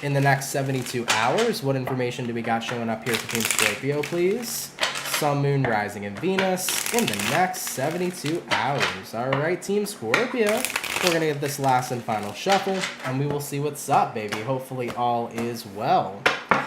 [SPEAKER 1] In the next 72 hours, what information do we got showing up here for Team Scorpio, please? Sun, Moon, Rising, and Venus in the next 72 hours. All right, Team Scorpio. We're going to get this last and final shuffle, and we will see what's up, baby. Hopefully all is well.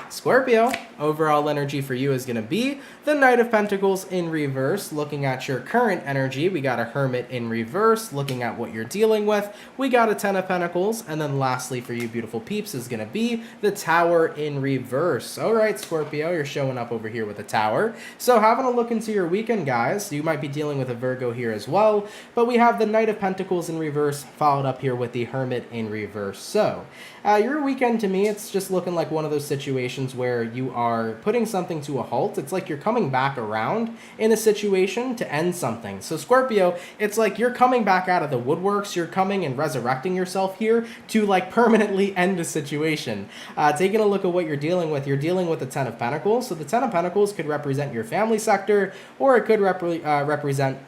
[SPEAKER 1] Scorpio, overall energy for you is going to be the Knight of Pentacles in reverse. Looking at your current energy, we got a Hermit in reverse. Looking at what you're dealing with, we got a Ten of Pentacles. And then lastly for you beautiful peeps is going to be the Tower in reverse. All right, Scorpio, you're showing up over here with the Tower. So having a look into your weekend, guys, you might be dealing with a Virgo here as well. But we have the Knight of Pentacles in reverse followed up here with the Hermit in reverse. So your weekend, to me, it's just looking like one of those situations where you are putting something to a halt. It's like you're coming back around in a situation to end something. So Scorpio, it's like you're coming back out of the woodworks. You're coming and resurrecting yourself here to like permanently end a situation. Taking a look at what you're dealing with the Ten of Pentacles. So the Ten of Pentacles could represent your family sector, or it could represent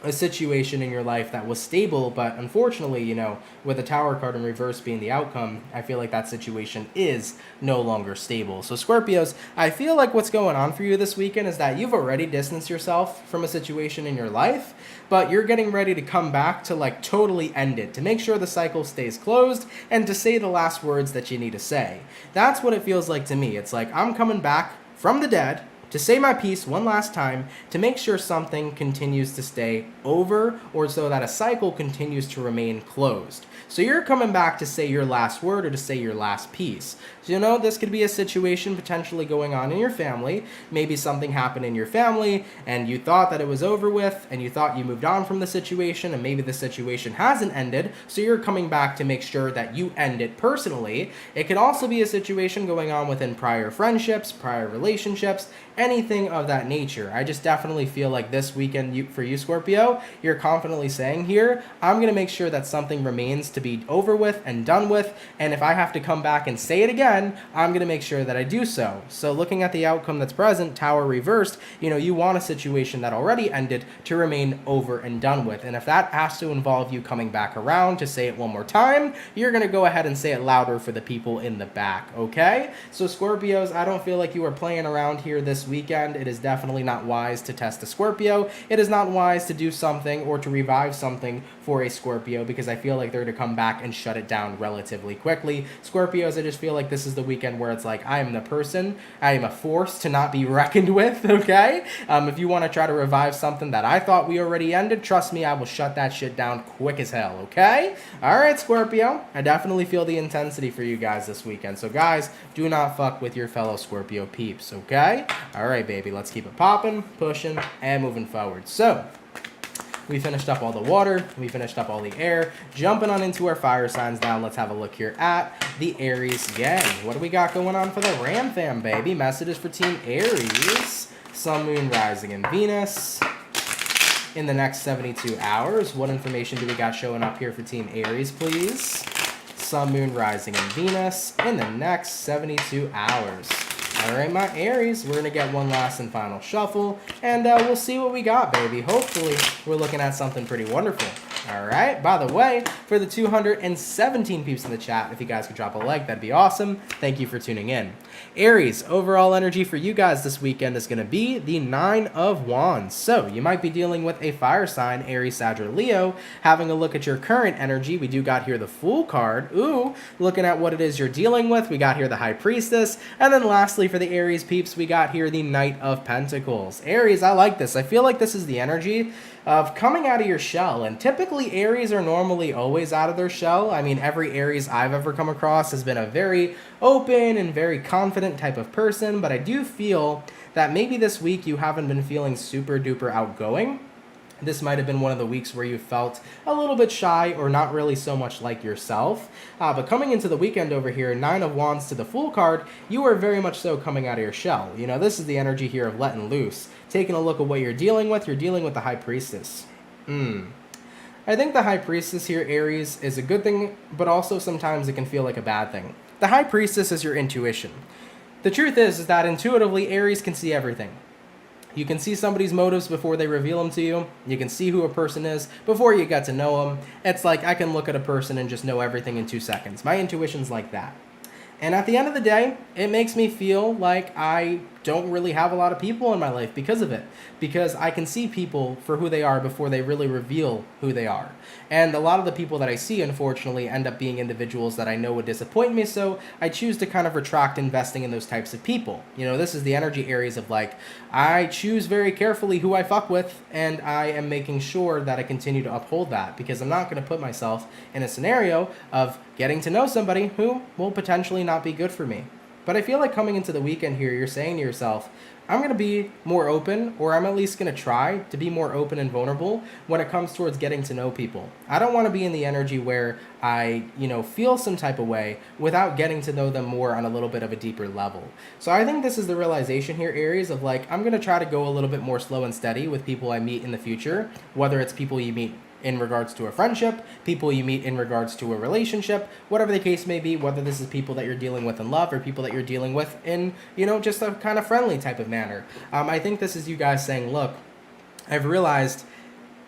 [SPEAKER 1] a situation in your life that was stable, but unfortunately, you know, with the Tower card in reverse being the outcome, I feel like that situation is no longer stable. So Scorpios, I feel like what's going on for you this weekend is that you've already distanced yourself from a situation in your life, but you're getting ready to come back to like totally end it, to make sure the cycle stays closed and to say the last words that you need to say. That's what it feels like to me. It's like I'm coming back from the dead to say my piece one last time, to make sure something continues to stay over, or so that a cycle continues to remain closed. So you're coming back to say your last word or to say your last piece. So, you know, this could be a situation potentially going on in your family. Maybe something happened in your family and you thought that it was over with and you thought you moved on from the situation, and maybe the situation hasn't ended. So you're coming back to make sure that you end it personally. It could also be a situation going on within prior friendships, prior relationships, anything of that nature. I just definitely feel like this weekend for you, Scorpio, you're confidently saying here, I'm going to make sure that something remains to be over with and done with, and if I have to come back and say it again, I'm going to make sure that I do so. So looking at the outcome that's present, Tower reversed, you know, you want a situation that already ended to remain over and done with, and if that has to involve you coming back around to say it one more time, you're going to go ahead and say it louder for the people in the back, okay? So Scorpios, I don't feel like you are playing around here this weekend. It is definitely not wise to test a Scorpio. It is not wise to do something or to revive something for a Scorpio, because I feel like they're to come back and shut it down relatively quickly. Scorpios, I just feel like this is the weekend where it's like, I am the person, I am a force to not be reckoned with, okay? If you want to try to revive something that I thought we already ended, trust me, I will shut that shit down quick as hell, okay? All right, Scorpio, I definitely feel the intensity for you guys this weekend. So guys, do not fuck with your fellow Scorpio peeps, okay? All right, baby, let's keep it popping, pushing, and moving forward. So we finished up all the water, we finished up all the air. Jumping on into our fire signs now, let's have a look here at the Aries gang. What do we got going on for the Ram fam, baby? Messages for Team Aries. Sun, Moon, Rising, and Venus. In the next 72 hours, what information do we got showing up here for Team Aries, please? Sun, Moon, Rising, and Venus in the next 72 hours. All right, my Aries, we're going to get one last and final shuffle, and we'll see what we got, baby. Hopefully, we're looking at something pretty wonderful. All right, by the way, for the 217 peeps in the chat, if you guys could drop a like, that'd be awesome. Thank you for tuning in. Aries, overall energy for you guys this weekend is going to be the Nine of Wands. So you might be dealing with a fire sign, Aries, Sag, or Leo. Having a look at your current energy, we do got here the Fool card. Ooh, looking at what it is you're dealing with, we got here the High Priestess. And then lastly, for the Aries peeps, we got here the Knight of Pentacles. Aries, I like this. I feel like this is the energy of coming out of your shell, and typically Aries are normally always out of their shell. I mean, every Aries I've ever come across has been a very open and very confident type of person, but I do feel that maybe this week you haven't been feeling super duper outgoing. This might have been one of the weeks where you felt a little bit shy or not really so much like yourself. But coming into the weekend over here, Nine of Wands to the Fool card, you are very much so coming out of your shell. You know, this is the energy here of letting loose. Taking a look at what you're dealing with the High Priestess. I think the High Priestess here, Aries, is a good thing, but also sometimes it can feel like a bad thing. The High Priestess is your intuition. The truth is that intuitively, Aries can see everything. You can see somebody's motives before they reveal them to you. You can see who a person is before you get to know them. It's like I can look at a person and just know everything in 2 seconds. My intuition's like that. And at the end of the day, it makes me feel like I don't really have a lot of people in my life because of it. Because I can see people for who they are before they really reveal who they are. And a lot of the people that I see, unfortunately, end up being individuals that I know would disappoint me, so I choose to kind of retract investing in those types of people. You know, this is the energy areas of like, I choose very carefully who I fuck with, and I am making sure that I continue to uphold that, because I'm not going to put myself in a scenario of getting to know somebody who will potentially not be good for me. But I feel like coming into the weekend here, you're saying to yourself, I'm going to be more open, or I'm at least going to try to be more open and vulnerable when it comes towards getting to know people. I don't want to be in the energy where I, feel some type of way without getting to know them more on a little bit of a deeper level. So I think this is the realization here, Aries, of like, I'm going to try to go a little bit more slow and steady with people I meet in the future, whether it's people you meet in regards to a friendship, people you meet in regards to a relationship, whatever the case may be, whether this is people that you're dealing with in love or people that you're dealing with in, just a kind of friendly type of manner. I think this is you guys saying, look, I've realized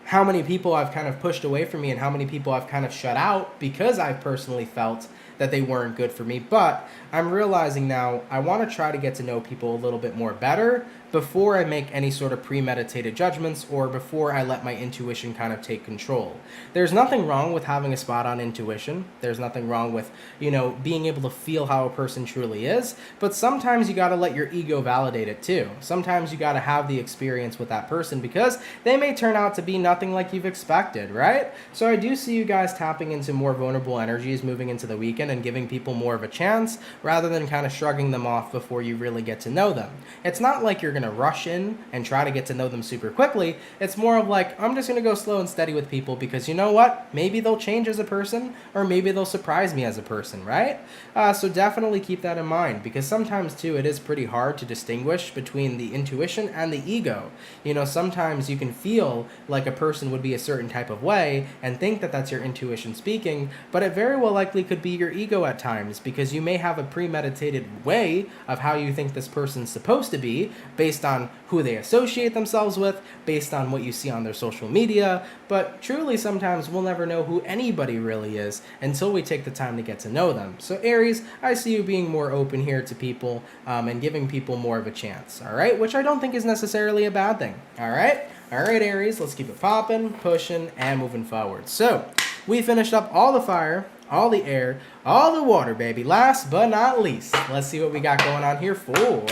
[SPEAKER 1] how many people I've kind of pushed away from me and how many people I've kind of shut out because I've personally felt that they weren't good for me. But I'm realizing now I want to try to get to know people a little bit more better before I make any sort of premeditated judgments or before I let my intuition kind of take control. There's nothing wrong with having a spot on intuition. There's nothing wrong with, being able to feel how a person truly is. But sometimes you got to let your ego validate it too. Sometimes you got to have the experience with that person because they may turn out to be nothing like you've expected, right? So I do see you guys tapping into more vulnerable energies moving into the weekend and giving people more of a chance rather than kind of shrugging them off before you really get to know them. It's not like you're going to rush in and try to get to know them super quickly. It's more of like, I'm just going to go slow and steady with people because you know what? Maybe they'll change as a person or maybe they'll surprise me as a person, right? So definitely keep that in mind because sometimes too it is pretty hard to distinguish between the intuition and the ego. Sometimes you can feel like a person would be a certain type of way and think that that's your intuition speaking, but it very well likely could be your ego at times because you may have a premeditated way of how you think this person's supposed to be based on who they associate themselves with, based on what you see on their social media, but truly sometimes we'll never know who anybody really is until we take the time to get to know them. So Aries, I see you being more open here to people and giving people more of a chance, all right? Which I don't think is necessarily a bad thing, all right? All right, Aries, let's keep it popping, pushing, and moving forward. So we finished up all the fire, all the air, all the water, baby. Last but not least, let's see what we got going on here for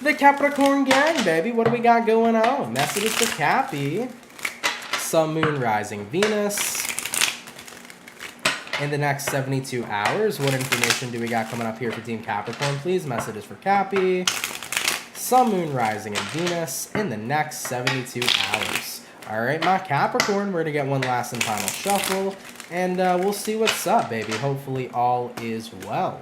[SPEAKER 1] the Capricorn gang, baby. What do we got going on? Messages for Cappy. Sun, Moon, Rising, Venus. In the next 72 hours, what information do we got coming up here for Team Capricorn, please? Messages for Cappy. Sun, Moon, Rising, and Venus in the next 72 hours. All right, my Capricorn, we're going to get one last and final shuffle, and we'll see what's up, baby. Hopefully all is well.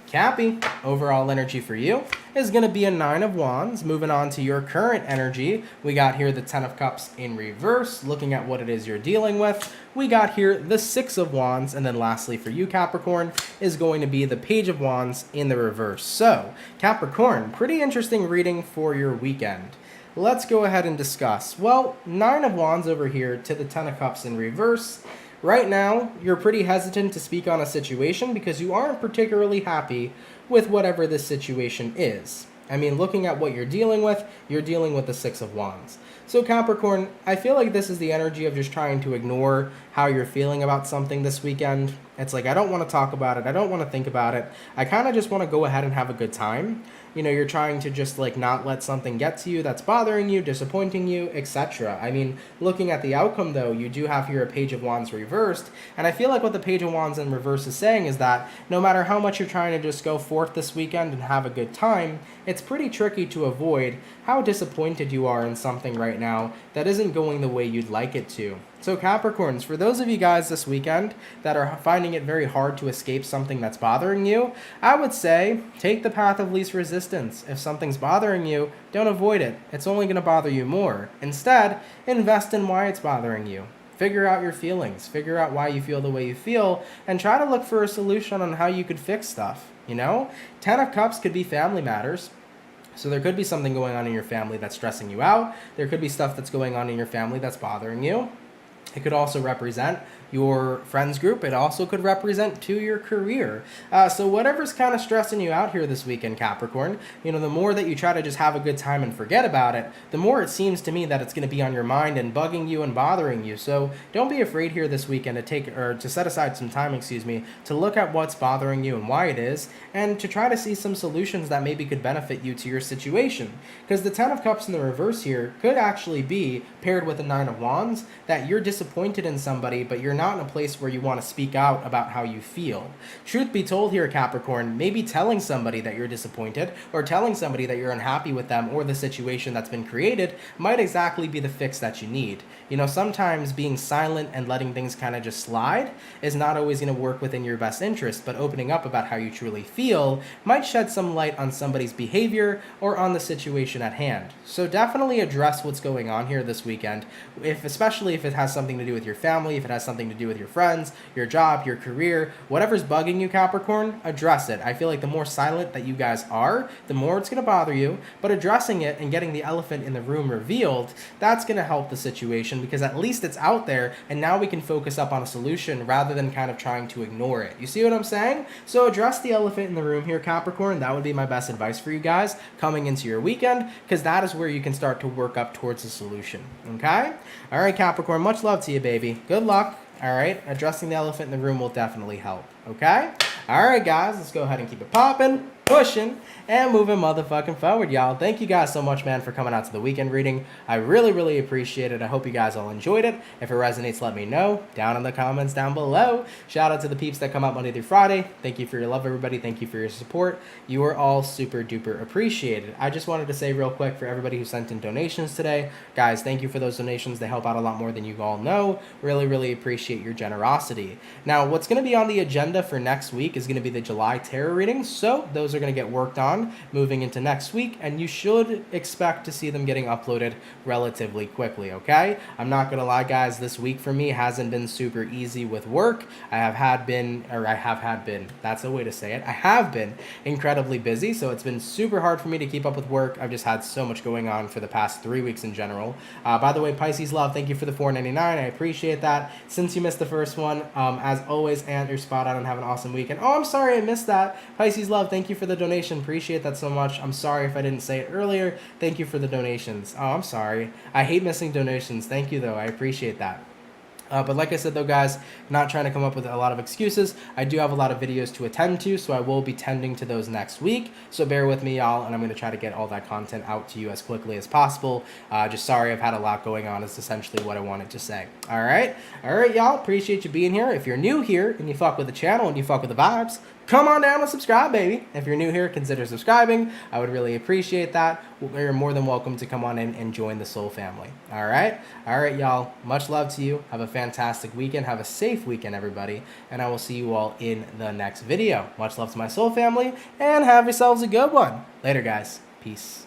[SPEAKER 1] Cappy, overall energy for you is going to be a 9 of Wands. Moving on to your current energy, we got here the 10 of Cups in reverse, looking at what it is you're dealing with. We got here the 6 of Wands, and then lastly for you, Capricorn, is going to be the Page of Wands in the reverse. So, Capricorn, pretty interesting reading for your weekend. Let's go ahead and discuss. Well, 9 of Wands over here to the 10 of Cups in reverse. Right now, you're pretty hesitant to speak on a situation because you aren't particularly happy with whatever this situation is. I mean, looking at what you're dealing with the 6 of Wands. So Capricorn, I feel like this is the energy of just trying to ignore how you're feeling about something this weekend. It's like, I don't want to talk about it. I don't want to think about it. I kind of just want to go ahead and have a good time. You're trying to just like not let something get to you that's bothering you, disappointing you, etc. I mean, looking at the outcome though, you do have here a Page of Wands reversed, and I feel like what the Page of Wands in reverse is saying is that no matter how much you're trying to just go forth this weekend and have a good time, it's pretty tricky to avoid how disappointed you are in something right now that isn't going the way you'd like it to. So Capricorns, for those of you guys this weekend that are finding it very hard to escape something that's bothering you, I would say take the path of least resistance. If something's bothering you, don't avoid it. It's only going to bother you more. Instead, invest in why it's bothering you. Figure out your feelings. Figure out why you feel the way you feel, and try to look for a solution on how you could fix stuff. 10 of Cups could be family matters. So there could be something going on in your family that's stressing you out. There could be stuff that's going on in your family that's bothering you. It could also represent your friends group. It also could represent to your career. So whatever's kind of stressing you out here this weekend, Capricorn, you know, the more that you try to just have a good time and forget about it, the more it seems to me that it's going to be on your mind and bugging you and bothering you. So don't be afraid here this weekend to set aside some time, to look at what's bothering you and why it is, and to try to see some solutions that maybe could benefit you to your situation. Because the Ten of Cups in the reverse here could actually be paired with the Nine of Wands, that you're disappointed in somebody, but you're not in a place where you want to speak out about how you feel. Truth be told here, Capricorn, maybe telling somebody that you're disappointed or telling somebody that you're unhappy with them or the situation that's been created might exactly be the fix that you need. You know, sometimes being silent and letting things kind of just slide is not always going to work within your best interest, but opening up about how you truly feel might shed some light on somebody's behavior or on the situation at hand. So definitely address what's going on here this weekend, especially if it has something to do with your family, if it has something to do with your friends, your job, your career, whatever's bugging you, Capricorn, address it. I feel like the more silent that you guys are, the more it's going to bother you, but addressing it and getting the elephant in the room revealed, that's going to help the situation because at least it's out there and now we can focus up on a solution rather than kind of trying to ignore it. You see what I'm saying? So address the elephant in the room here, Capricorn. That would be my best advice for you guys coming into your weekend because that is where you can start to work up towards a solution. Okay? All right, Capricorn, much love to you, baby. Good luck. All right, addressing the elephant in the room will definitely help, okay? All right, guys, let's go ahead and keep it popping, pushing, and moving motherfucking forward, y'all. Thank you guys so much, man, for coming out to the weekend reading. I really, really appreciate it. I hope you guys all enjoyed it. If it resonates, let me know down in the comments down below. Shout out to the peeps that come out Monday through Friday. Thank you for your love, everybody. Thank you for your support. You are all super duper appreciated. I just wanted to say real quick for everybody who sent in donations today, guys, thank you for those donations. They help out a lot more than you all know. Really, really appreciate your generosity. Now, what's going to be on the agenda for next week is going to be the July tarot readings. So those are going to get worked on moving into next week, and you should expect to see them getting uploaded relatively quickly, okay? I'm not gonna lie, guys, this week for me hasn't been super easy with work. I have been, that's a way to say it, I have been incredibly busy, so it's been super hard for me to keep up with work. I've just had so much going on for the past 3 weeks in general. By the way, Pisces Love, thank you for the $4.99. I appreciate that. Since you missed the first one, as always, and you're spot on and have an awesome weekend. Oh, I'm sorry I missed that. Pisces Love, thank you for the donation. Appreciate that so much. I'm sorry if I didn't say it earlier. Thank you for the donations. Oh, I'm sorry. I hate missing donations. Thank you, though. I appreciate that. But like I said, though, guys, not trying to come up with a lot of excuses. I do have a lot of videos to attend to, so I will be tending to those next week. So bear with me, y'all, and I'm going to try to get all that content out to you as quickly as possible. Just sorry I've had a lot going on is essentially what I wanted to say. All right, y'all. Appreciate you being here. If you're new here and you fuck with the channel and you fuck with the vibes, come on down and subscribe, baby. If you're new here, consider subscribing. I would really appreciate that. You're more than welcome to come on in and join the Soul family. All right, y'all. Much love to you. Have a fantastic weekend. Have a safe weekend, everybody. And I will see you all in the next video. Much love to my Soul family, and have yourselves a good one. Later, guys. Peace.